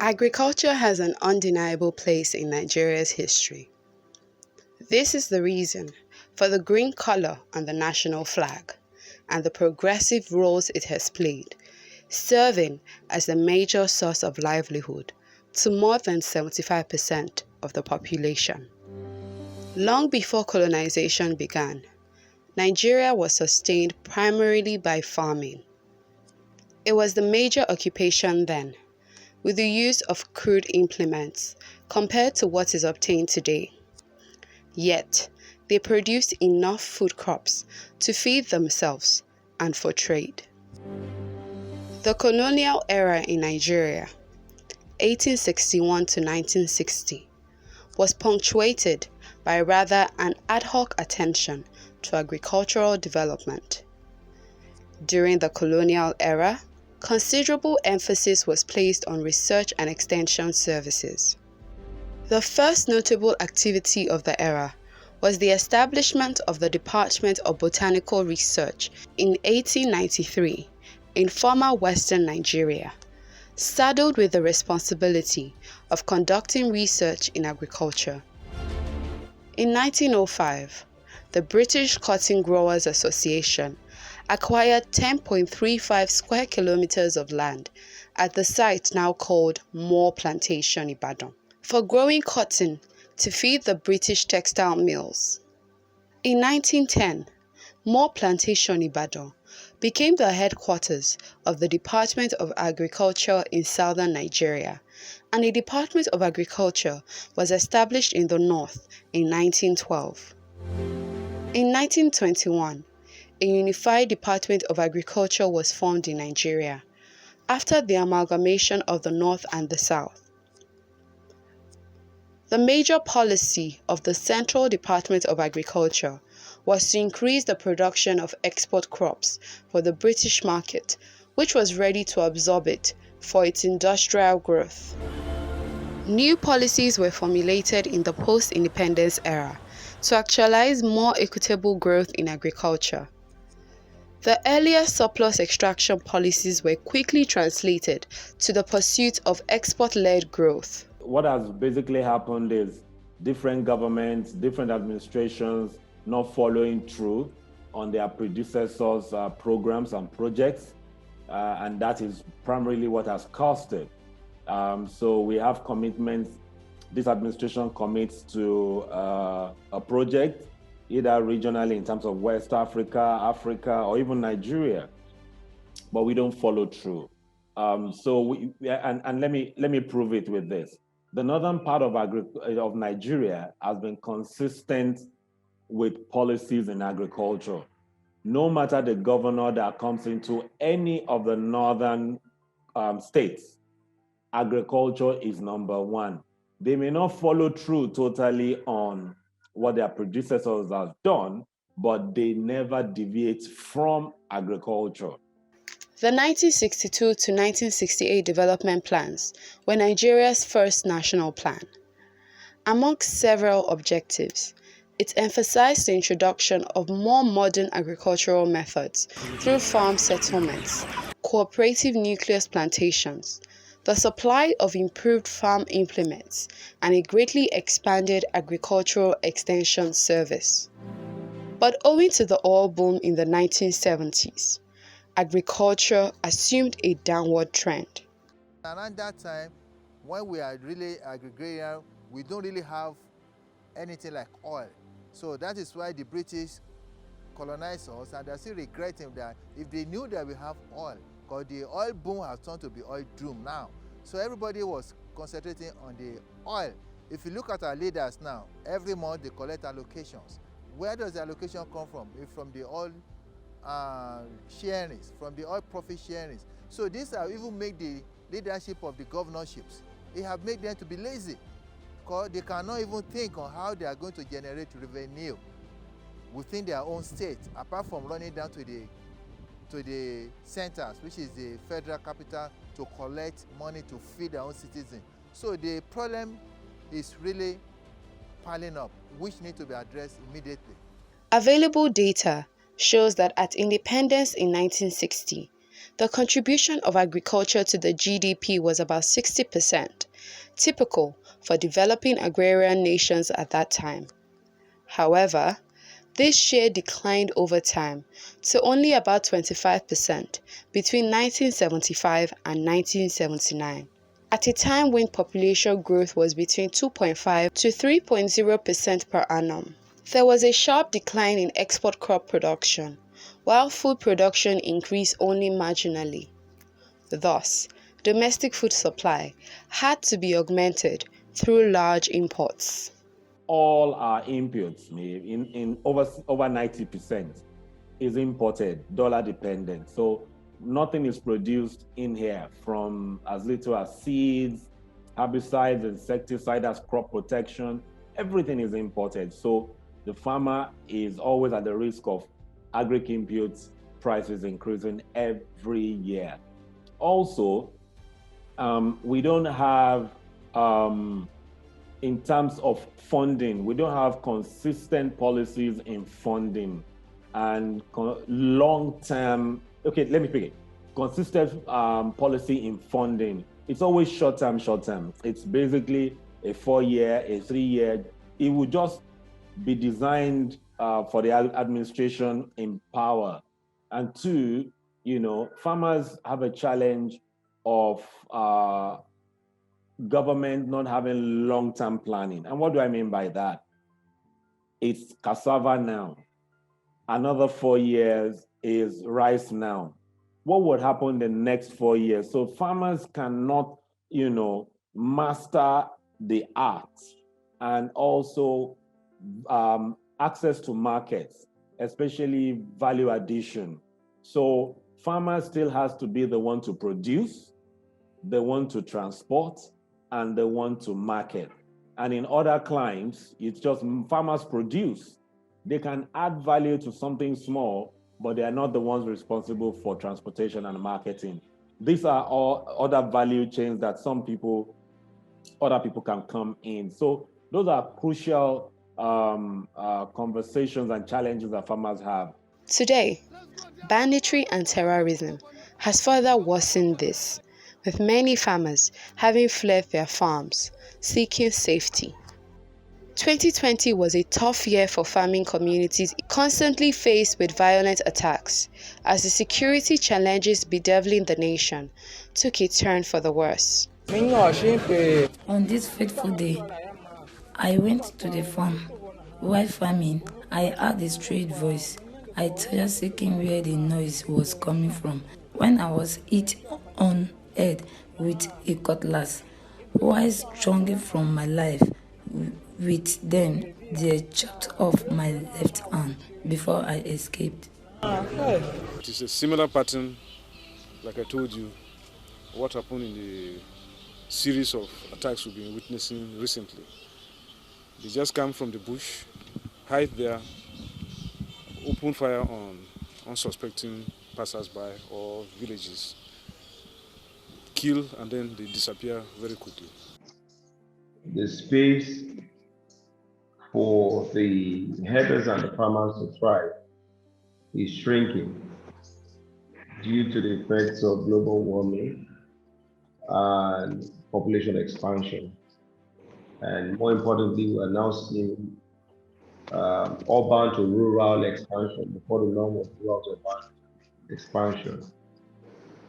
Agriculture has an undeniable place in Nigeria's history. This is the reason for the green color on the national flag and the progressive roles it has played, serving as the major source of livelihood to more than 75% of the population. Long before colonization began, Nigeria was sustained primarily by farming. It was the major occupation then, with the use of crude implements compared to what is obtained today. Yet, they produced enough food crops to feed themselves and for trade. The colonial era in Nigeria, 1861 to 1960, was punctuated by rather an ad hoc attention to agricultural development. During the colonial era, considerable emphasis was placed on research and extension services. The first notable activity of the era was the establishment of the Department of Botanical Research in 1893 in former Western Nigeria, saddled with the responsibility of conducting research in agriculture. In 1905, the British Cotton Growers Association acquired 10.35 square kilometers of land at the site now called Moore Plantation, Ibadan, for growing cotton to feed the British textile mills. In 1910, Moore Plantation, Ibadan, became the headquarters of the Department of Agriculture in southern Nigeria, and a Department of Agriculture was established in the north in 1912. In 1921, a unified Department of Agriculture was formed in Nigeria after the amalgamation of the North and the South. The major policy of the Central Department of Agriculture was to increase the production of export crops for the British market, which was ready to absorb it for its industrial growth. New policies were formulated in the post-independence era to actualize more equitable growth in agriculture. The earlier surplus extraction policies were quickly translated to the pursuit of export-led growth. What has basically happened is different governments, different administrations not following through on their predecessors' programs and projects, and that is primarily what has caused it. So we have commitments. This administration commits to a project, either regionally in terms of West Africa, Africa, or even Nigeria, but we don't follow through. And let me prove it with this. The northern part of Nigeria has been consistent with policies in agriculture. No matter the governor that comes into any of the northern states, agriculture is number one. They may not follow through totally on what their predecessors have done, but they never deviate from agriculture. The 1962 to 1968 development plans were Nigeria's first national plan. Amongst several objectives, it emphasized the introduction of more modern agricultural methods through farm settlements, cooperative nucleus plantations, the supply of improved farm implements, and a greatly expanded agricultural extension service. But owing to the oil boom in the 1970s, agriculture assumed a downward trend. Around that time, when we are really agrarian, we don't really have anything like oil. So that is why the British colonized us, and they're still regretting that if they knew that we have oil, because the oil boom has turned to be oil doom now. So everybody was concentrating on the oil. If you look at our leaders now, every month they collect allocations. Where does the allocation come from? It's from the oil sharings, from the oil profit sharings. So these have even made the leadership of the governorships. It have made them to be lazy, because they cannot even think on how they are going to generate revenue within their own state, apart from running down to the centers, which is the federal capital, to collect money to feed their own citizens. So the problem is really piling up, which need to be addressed immediately. Available data shows that at independence in 1960, The contribution of agriculture to the GDP was about 60%, typical for developing agrarian nations at that time. However, this share declined over time to only about 25% between 1975 and 1979, at a time when population growth was between 2.5 to 3.0% per annum. There was a sharp decline in export crop production, while food production increased only marginally. Thus, domestic food supply had to be augmented through large imports. All our inputs, in over 90%, is imported, dollar dependent. So nothing is produced in here, from as little as seeds, herbicides, insecticides, as crop protection. Everything is imported. So the farmer is always at the risk of agri inputs prices increasing every year. Also, we don't have, in terms of funding, we don't have consistent policies in funding and long-term, okay, let me pick it. Consistent policy in funding. It's always short-term. It's basically a 4-year, a 3-year. It would just be designed for the administration in power. And two, farmers have a challenge of government not having long-term planning. And what do I mean by that? It's cassava now. Another 4 years is rice now. What would happen the next 4 years? So farmers cannot, master the art and also access to markets, especially value addition. So farmers still has to be the one to produce, the one to transport, and the one to market. And in other climes, it's just farmers produce. They can add value to something small, but they are not the ones responsible for transportation and marketing. These are all other value chains that other people can come in. So those are crucial conversations and challenges that farmers have. Today, banditry and terrorism has further worsened this, with many farmers having fled their farms, seeking safety. 2020 was a tough year for farming communities, constantly faced with violent attacks, as the security challenges bedeviling the nation took a turn for the worse. On this fateful day, I went to the farm. While farming, I heard a strange voice. I started seeking where the noise was coming from, when I was hit on head with a cutlass. While struggling from my life, with them, they chopped off my left hand before I escaped. It is a similar pattern, like I told you, what happened in the series of attacks we've been witnessing recently. They just come from the bush, hide there, open fire on unsuspecting passers-by or villages, kill, and then they disappear very quickly. The space for the herders and the farmers to thrive is shrinking due to the effects of global warming and population expansion. And more importantly, we are now seeing urban to rural expansion before the norm of rural to urban expansion.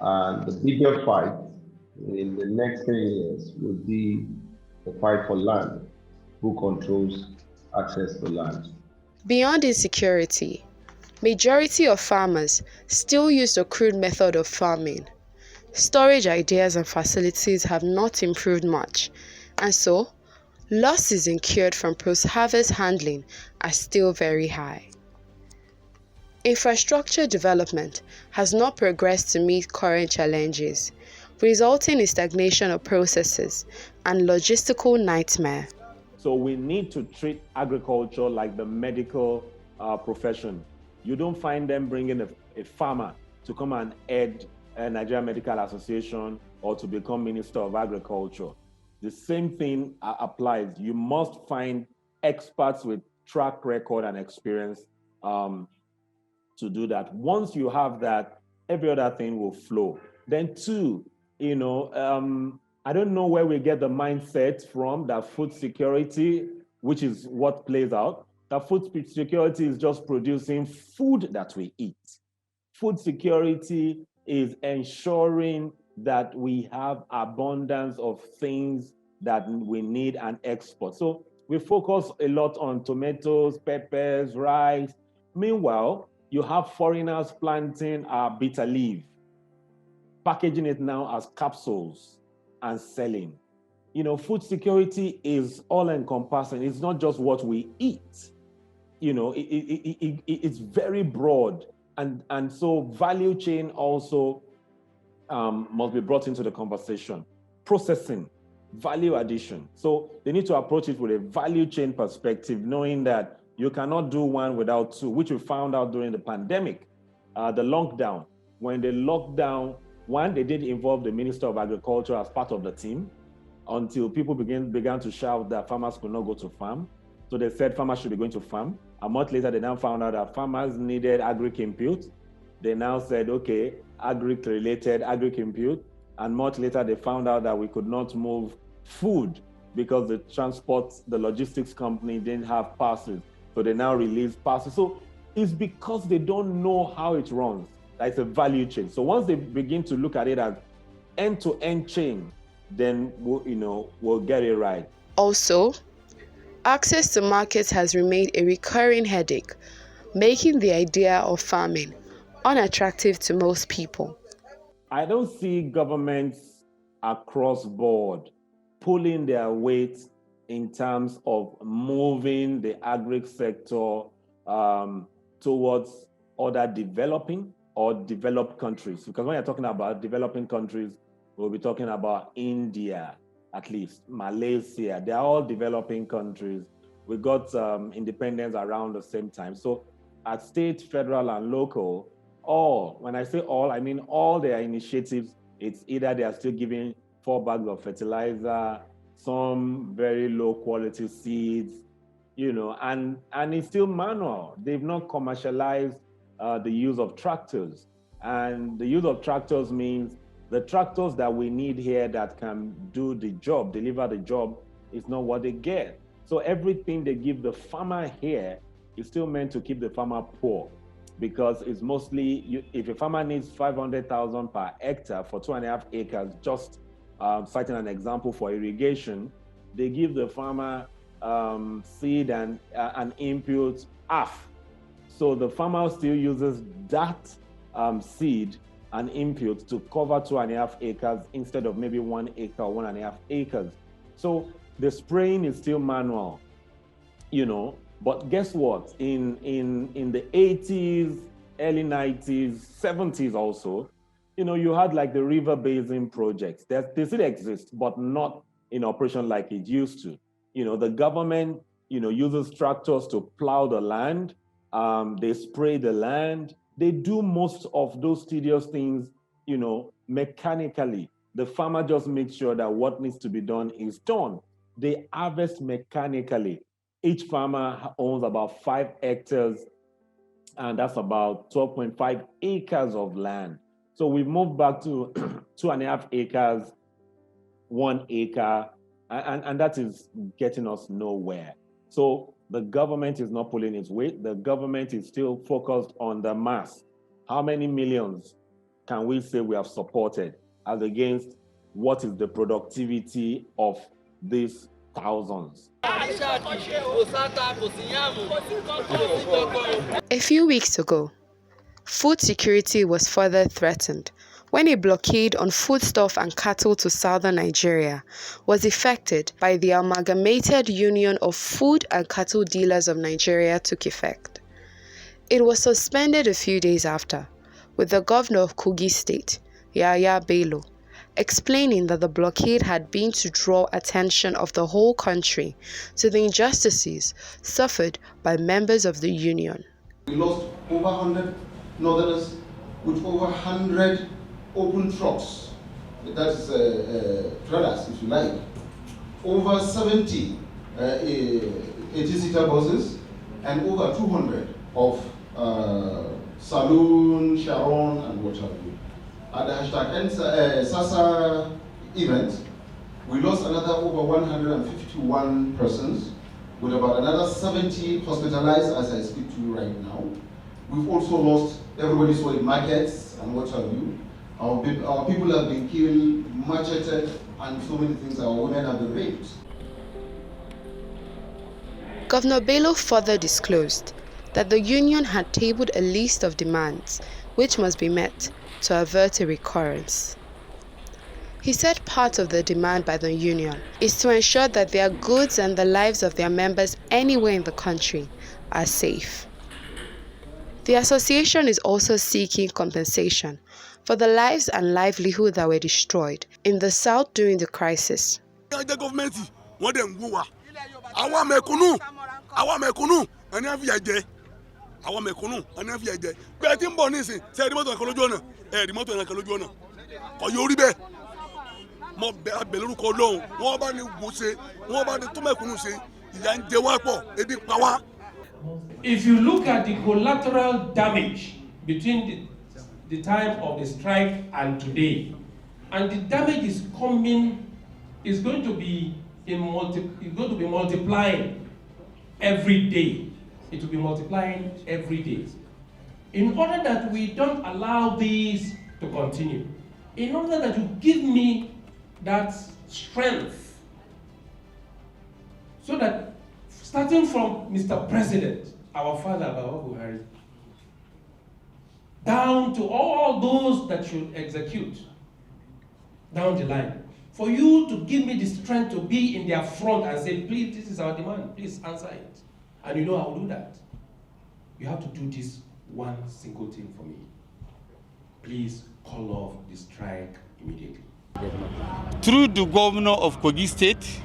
And the bigger fight in the next 10 years will be the fight for land. Who controls access to land? Beyond insecurity, majority of farmers still use the crude method of farming. Storage ideas and facilities have not improved much, and so losses incurred from post-harvest handling are still very high. Infrastructure development has not progressed to meet current challenges, resulting in stagnation of processes and logistical nightmare. So we need to treat agriculture like the medical profession. You don't find them bringing a farmer to come and head a Nigerian Medical Association or to become Minister of Agriculture. The same thing applies. You must find experts with track record and experience to do that. Once you have that, every other thing will flow. Then two, I don't know where we get the mindset from that food security, which is what plays out, that food security is just producing food that we eat. Food security is ensuring that we have abundance of things that we need and export. So we focus a lot on tomatoes, peppers, rice. Meanwhile, you have foreigners planting our bitter leaf, packaging it now as capsules and selling. Food security is all encompassing. It's not just what we eat. It's very broad. And so value chain also must be brought into the conversation. Processing, value addition. So they need to approach it with a value chain perspective, knowing that you cannot do one without two, which we found out during the pandemic, the lockdown. When they locked down, one, they did involve the Minister of Agriculture as part of the team until people began to shout that farmers could not go to farm. So they said farmers should be going to farm. A month later, they now found out that farmers needed agri-compute. They now said, okay, agri-related agri-compute. And much later, they found out that we could not move food because the logistics company didn't have passes. So they now released passes. So it's because they don't know how it runs. That's a value chain. So once they begin to look at it as end-to-end chain, then we'll get it right. Also, access to markets has remained a recurring headache, making the idea of farming unattractive to most people. I don't see governments across board pulling their weight in terms of moving the agri sector towards other developing or developed countries. Because when you're talking about developing countries, we'll be talking about India, at least, Malaysia. They're all developing countries. We got independence around the same time. So at state, federal, and local, when I say all, I mean all their initiatives, it's either they are still giving 4 bags of fertilizer, some very low quality seeds, and it's still manual. They've not commercialized the use of tractors. And the use of tractors means the tractors that we need here that can do the job, deliver the job, is not what they get. So everything they give the farmer here is still meant to keep the farmer poor, because it's mostly, if a farmer needs 500,000 per hectare for 2.5 acres, just citing an example for irrigation, they give the farmer seed and input half. So the farmer still uses that seed and input to cover 2.5 acres instead of maybe 1 acre or 1.5 acres. So the spraying is still manual, but guess what? In the 80s, early 90s, 70s also, you had like the river basin projects. They still exist, but not in operation like it used to. The government, uses tractors to plow the land. They spray the land. They do most of those tedious things, mechanically. The farmer just makes sure that what needs to be done is done. They harvest mechanically. Each farmer owns about 5 hectares, and that's about 12.5 acres of land. So we've moved back to 2.5 acres, 1 acre, and that is getting us nowhere. So the government is not pulling its weight. The government is still focused on the mass. How many millions can we say we have supported as against what is the productivity of these thousands? A few weeks ago, food security was further threatened when a blockade on foodstuff and cattle to southern Nigeria was effected by the Amalgamated Union of Food and Cattle Dealers of Nigeria took effect. It was suspended a few days after, with the governor of Kogi State, Yahaya Bello, explaining that the blockade had been to draw attention of the whole country to the injustices suffered by members of the union. We lost over 100 northerners with over 100 open trucks, that is traders if you like, over 70 80-seater buses, and over 200 of Saloon, Sharon, and what have you. At the hashtag Sasa event, we lost another over 151 persons, with about another 70 hospitalized as I speak to you right now. We've also lost, everybody saw in markets and what have you. Our people have been killed, macheted, and so many things. Our women have been raped. Governor Bello further disclosed that the union had tabled a list of demands which must be met to avert a recurrence. He said part of the demand by the union is to ensure that their goods and the lives of their members anywhere in the country are safe. The association is also seeking compensation for the lives and livelihood that were destroyed in the South during the crisis. If you look at the collateral damage between the time of the strike and today, and the damage is going to be multiplying every day. It will be multiplying every day. In order that we don't allow this to continue, in order that you give me that strength, so that starting from Mr. President, our father, Baba Buhari, down to all those that should execute down the line, for you to give me the strength to be in their front and say, please, this is our demand, please answer it. And you know I will do that. You have to do this one single thing for me. Please call off the strike immediately. Through the governor of Kogi State,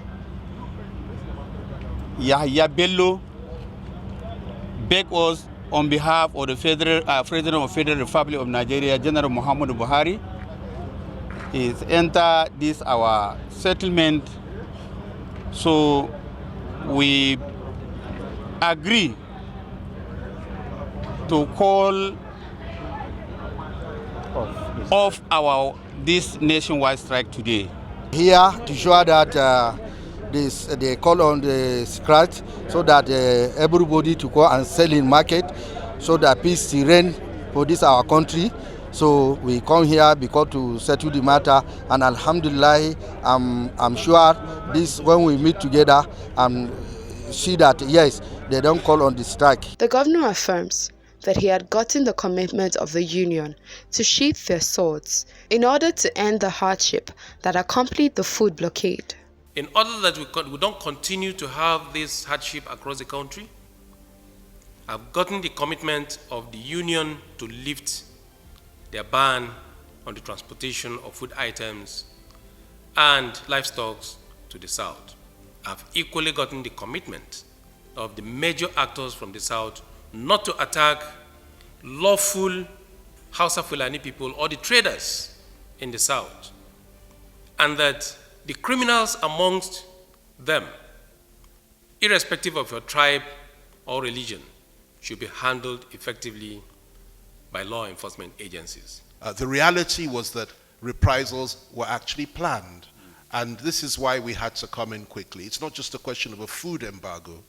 Yahya Bello, beg us on behalf of the President of the Federal Republic of Nigeria, General Muhammadu Buhari, is enter this our settlement. So we agree to call off this nationwide strike today. Here to show that they call on the scarce so that everybody to go and sell in market so that peace reign for this our country. So we come here because to settle the matter, and alhamdulillah, I'm sure this when we meet together and see that yes, they don't call on the strike. The governor affirms that he had gotten the commitment of the union to sheath their swords in order to end the hardship that accompanied the food blockade. In order that we don't continue to have this hardship across the country, I've gotten the commitment of the union to lift their ban on the transportation of food items and livestock to the South. I've equally gotten the commitment of the major actors from the South not to attack lawful Hausa Fulani people or the traders in the South, and that the criminals amongst them, irrespective of your tribe or religion, should be handled effectively by law enforcement agencies. The reality was that reprisals were actually planned, and this is why we had to come in quickly. It's not just a question of a food embargo.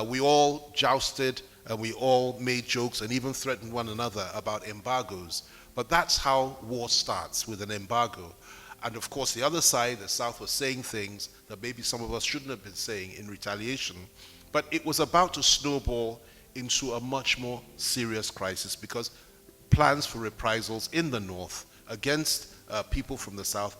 We all jousted and we all made jokes and even threatened one another about embargoes, but that's how war starts, with an embargo. And of course the other side, the South, was saying things that maybe some of us shouldn't have been saying in retaliation, but it was about to snowball into a much more serious crisis, because plans for reprisals in the North against people from the South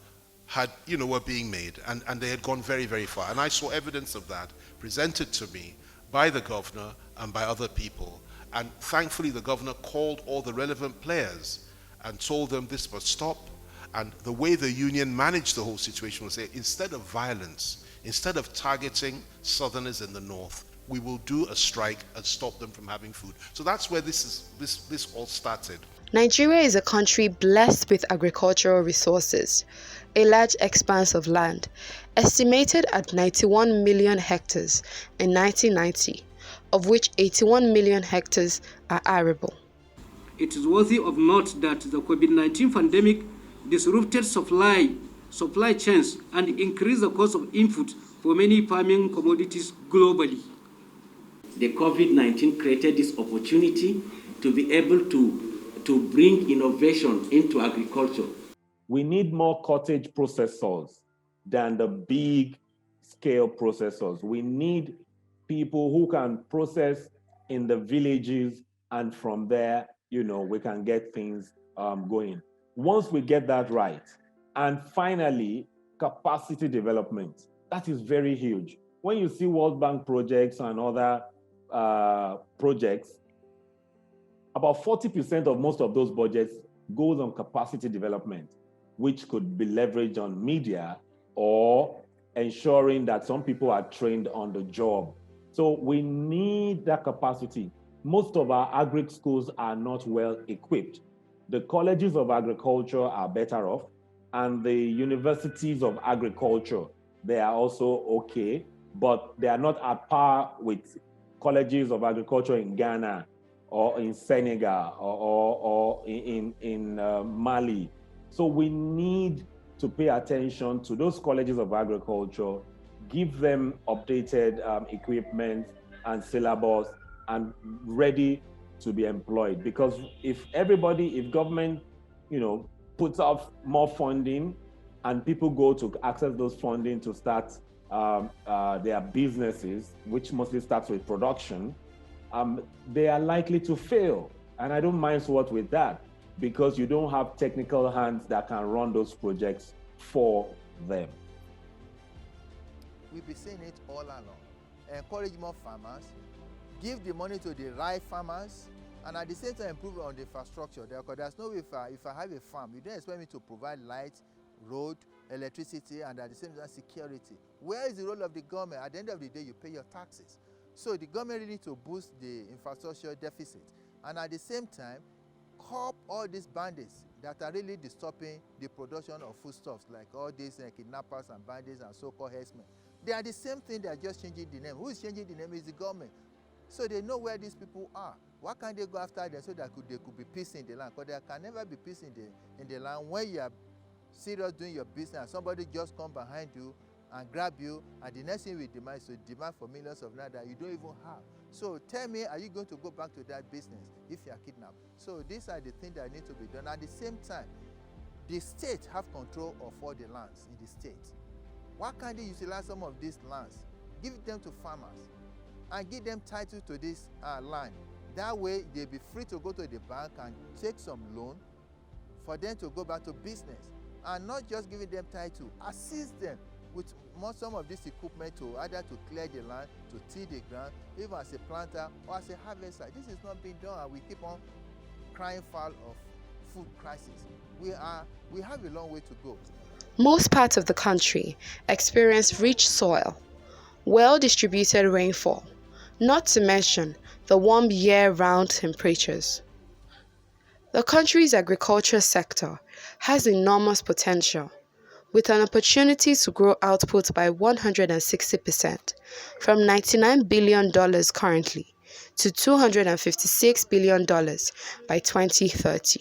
were being made, and they had gone very, very far. And I saw evidence of that presented to me by the governor and by other people. And thankfully the governor called all the relevant players and told them this must stop. And the way the union managed the whole situation was, say, instead of violence, instead of targeting Southerners in the North, we will do a strike and stop them from having food. So that's where this all started. Nigeria is a country blessed with agricultural resources, a large expanse of land, estimated at 91 million hectares in 1990, of which 81 million hectares are arable. It is worthy of note that the COVID-19 pandemic disrupted supply chains and increased the cost of input for many farming commodities globally. The COVID-19 created this opportunity to be able to bring innovation into agriculture. We need more cottage processors than the big scale processors. We need people who can process in the villages, and from there, we can get things going. Once we get that right, and finally, capacity development. That is very huge. When you see World Bank projects and other projects, about 40% of most of those budgets goes on capacity development, which could be leveraged on media or ensuring that some people are trained on the job. So we need that capacity. Most of our agri schools are not well equipped. The colleges of agriculture are better off, and the universities of agriculture, they are also okay, but they are not at par with colleges of agriculture in Ghana or in Senegal or in Mali. So we need to pay attention to those colleges of agriculture, give them updated equipment and syllabus, and ready to be employed. Because if government, puts up more funding and people go to access those funding to start their businesses, which mostly starts with production, they are likely to fail. And I don't mind what with that, because you don't have technical hands that can run those projects for them. We've been saying it all along. Encourage more farmers, give the money to the right farmers, and at the same time improve on the infrastructure. Because there's no way if I have a farm, you don't expect me to provide light, road, electricity, and at the same time security. Where is the role of the government? At the end of the day, you pay your taxes. So the government really needs to boost the infrastructure deficit, and at the same time, curb all these bandits that are really disturbing the production of foodstuffs, like all these kidnappers and bandits and so-called herdsmen. They are the same thing, they are just changing the name. Who is changing the name is the government. So they know where these people are. Why can't they go after them so that there could be peace in the land? Because there can never be peace in the land when you are serious doing your business. Somebody just come behind you and grab you, and the next thing we demand is to demand for millions of naira that you don't even have. So tell me, are you going to go back to that business if you are kidnapped? So these are the things that need to be done. At the same time, the state have control of all the lands in the state. Why can't they utilize some of these lands, give them to farmers, and give them title to this land? That way, they'll be free to go to the bank and take some loan for them to go back to business, and not just giving them title, assist them with some of this equipment to either to clear the land, to till the ground, even as a planter or as a harvester. This is not being done, and we keep on crying foul of food crisis. We have a long way to go. Most parts of the country experience rich soil, well-distributed rainfall, not to mention the warm year-round temperatures. The country's agriculture sector has enormous potential, with an opportunity to grow output by 160%, from $99 billion currently to $256 billion by 2030.